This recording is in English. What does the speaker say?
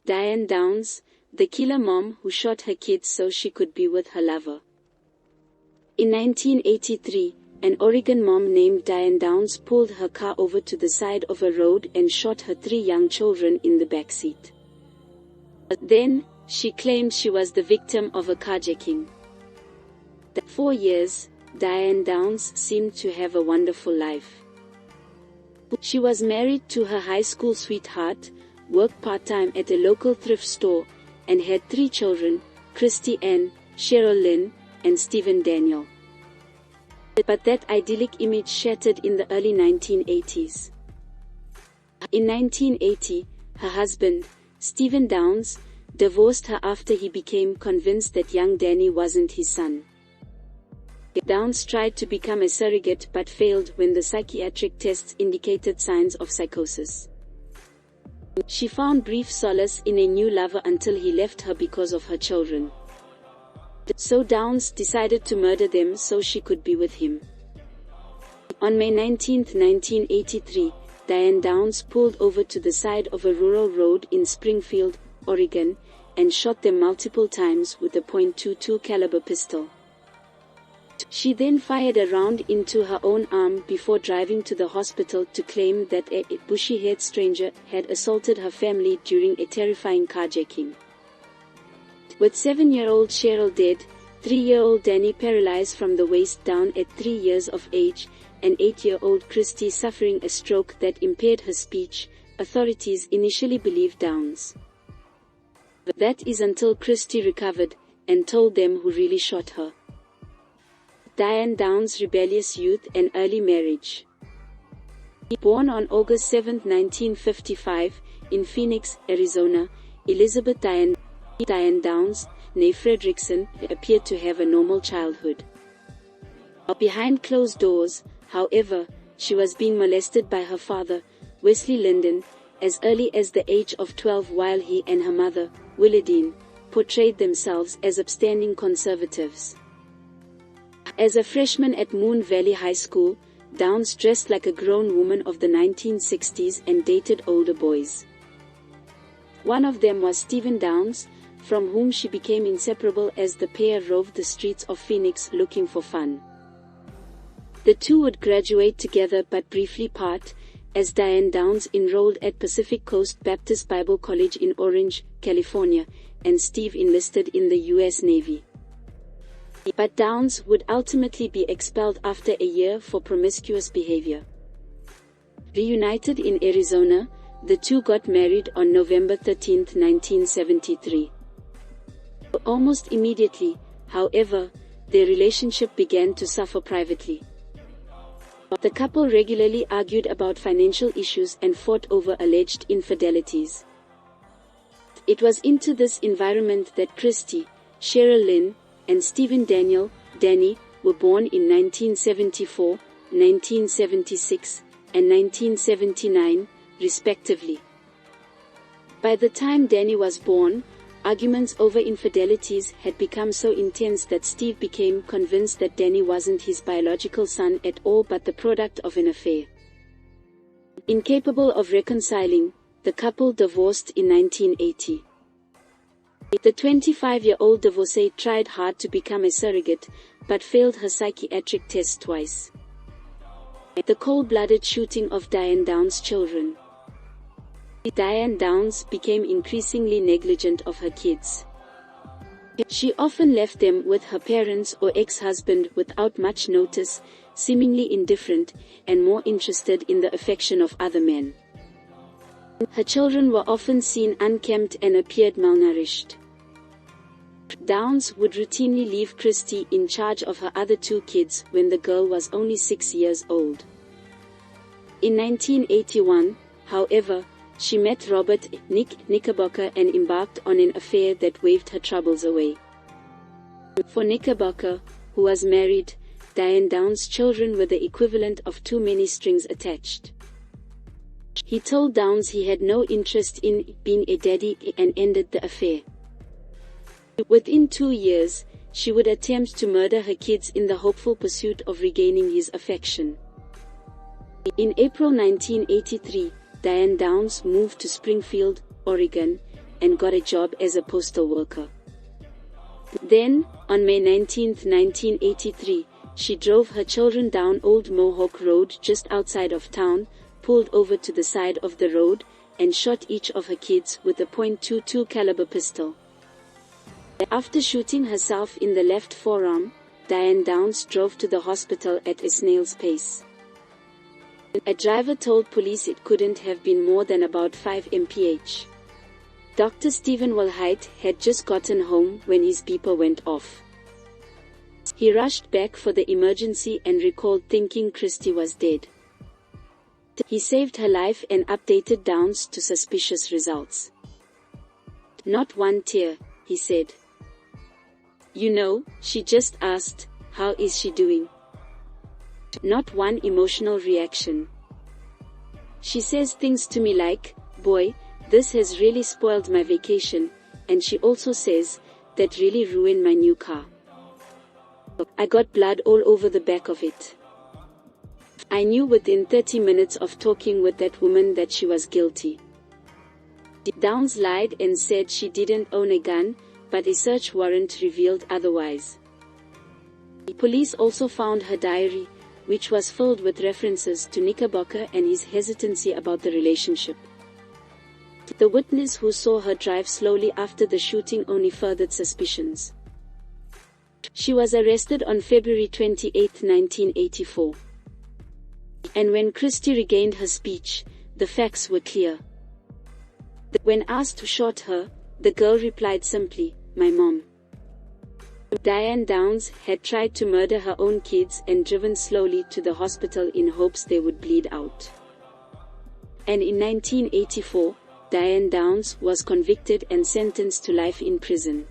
Diane Downs, the killer mom who shot her kids so she could be with her lover. In 1983, an Oregon mom named Diane Downs pulled her car over to the side of a road and shot her 3 young children in the backseat. Then, she claimed she was the victim of a carjacking. For 4 years, Diane Downs seemed to have a wonderful life. She was married to her high school sweetheart, worked part-time at a local thrift store, and had 3 children, Christy Ann, Cheryl Lynn, and Stephen Daniel. But that idyllic image shattered in the early 1980s. In 1980, her husband, Stephen Downs, divorced her after he became convinced that young Danny wasn't his son. Downs tried to become a surrogate but failed when the psychiatric tests indicated signs of psychosis. She found brief solace in a new lover until he left her because of her children. So Downs decided to murder them so she could be with him. On May 19, 1983, Diane Downs pulled over to the side of a rural road in Springfield, Oregon, and shot them multiple times with a .22 caliber pistol. She then fired a round into her own arm before driving to the hospital to claim that a bushy-haired stranger had assaulted her family during a terrifying carjacking. With 7-year-old Cheryl dead, 3-year-old Danny paralyzed from the waist down at 3 years of age, and 8-year-old Christy suffering a stroke that impaired her speech, authorities initially believed Downs. That is until Christy recovered, and told them who really shot her. Diane Downs' rebellious youth and early marriage. Born on August 7, 1955, in Phoenix, Arizona, Elizabeth Diane Downs, née Fredrickson, appeared to have a normal childhood. Behind closed doors, however, she was being molested by her father, Wesley Linden, as early as the age of 12 while he and her mother, Willadine, portrayed themselves as upstanding conservatives. As a freshman at Moon Valley High School, Downs dressed like a grown woman of the 1960s and dated older boys. One of them was Stephen Downs, from whom she became inseparable as the pair roved the streets of Phoenix looking for fun. The two would graduate together but briefly part, as Diane Downs enrolled at Pacific Coast Baptist Bible College in Orange, California, and Steve enlisted in the U.S. Navy. But Downs would ultimately be expelled after a year for promiscuous behavior. Reunited in Arizona, the two got married on November 13, 1973. Almost immediately, however, their relationship began to suffer privately. The couple regularly argued about financial issues and fought over alleged infidelities. It was into this environment that Christy, Cheryl Lynn, and Stephen Daniel, Danny, were born in 1974, 1976, and 1979, respectively. By the time Danny was born, arguments over infidelities had become so intense that Steve became convinced that Danny wasn't his biological son at all but the product of an affair. Incapable of reconciling, the couple divorced in 1980. The 25-year-old divorcee tried hard to become a surrogate, but failed her psychiatric test twice. The cold-blooded shooting of Diane Downs' children. Diane Downs became increasingly negligent of her kids. She often left them with her parents or ex-husband without much notice, seemingly indifferent, and more interested in the affection of other men. Her children were often seen unkempt and appeared malnourished. Downs would routinely leave Christy in charge of her other 2 kids when the girl was only 6 years old. In 1981, however, she met Robert Knickerbocker and embarked on an affair that waved her troubles away. For Knickerbocker, who was married, Diane Downs' children were the equivalent of too many strings attached. He told Downs he had no interest in being a daddy and ended the affair. Within 2 years, she would attempt to murder her kids in the hopeful pursuit of regaining his affection. In April 1983, Diane Downs moved to Springfield, Oregon, and got a job as a postal worker. Then, on May 19, 1983, she drove her children down Old Mohawk Road just outside of town, pulled over to the side of the road, and shot each of her kids with a .22 caliber pistol. After shooting herself in the left forearm, Diane Downs drove to the hospital at a snail's pace. A driver told police it couldn't have been more than about 5 mph. Dr. Stephen Wilhite had just gotten home when his beeper went off. He rushed back for the emergency and recalled thinking Christy was dead. He saved her life and updated Downs to suspicious results. "Not one tear," he said. "You know, she just asked, 'How is she doing?' Not one emotional reaction. She says things to me like, 'Boy, this has really spoiled my vacation,' and she also says, 'That really ruined my new car. I got blood all over the back of it.' I knew within 30 minutes of talking with that woman that she was guilty." Downs lied and said she didn't own a gun, but a search warrant revealed otherwise. Police also found her diary, which was filled with references to Knickerbocker and his hesitancy about the relationship. The witness who saw her drive slowly after the shooting only furthered suspicions. She was arrested on February 28, 1984. And when Christy regained her speech, the facts were clear. When asked who shot her, the girl replied simply, "My mom." Diane Downs had tried to murder her own kids and driven slowly to the hospital in hopes they would bleed out. And in 1984, Diane Downs was convicted and sentenced to life in prison.